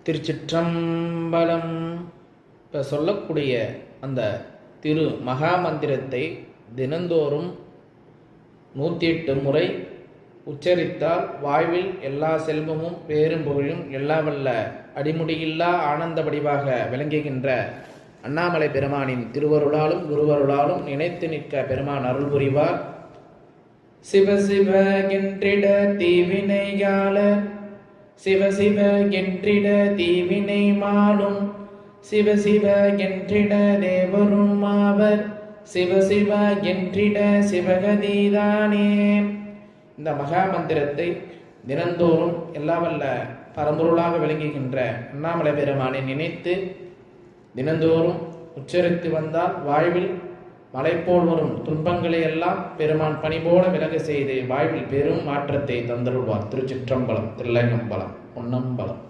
திருச்சிற்றம்பலம். இப்போ சொல்லக்கூடிய அந்த திரு மகாமந்திரத்தை தினந்தோறும் 108 முறை உச்சரித்தால் வாழ்வில் எல்லா செல்வமும் பேரும் புகழும் எல்லா வல்ல அடிமுடியில்லா ஆனந்த வடிவாக விளங்குகின்ற அண்ணாமலை பெருமானின் திருவருளாலும் குருவருளாலும் நினைத்து நிற்க பெருமான் அருள் புரிவார். சிவ சிவ என்றிட தீவினையாள, சிவ சிவ என்றிட தீவினை மாலும், சிவ சிவ என்றிட தேவரும் ஆவர், சிவ சிவ என்றிட சிவகதிதானே. இந்த மகா மந்திரத்தை தினந்தோறும் எல்லா வல்ல பரம்பொருளாக விளங்குகின்ற அண்ணாமலை பெருமானை நினைத்து தினந்தோறும் உச்சரித்து வந்தால் வாழ்வில் மலை போல் வரும் துன்பங்களை எல்லாம் பெருமான் பணிபோல விலக செய்து வாழ்வில் பெரும் மாற்றத்தை தந்தருள்வார். திருச்சிற்றம்பலம், தில்லையம்பலம், பொன்னம்பலம்.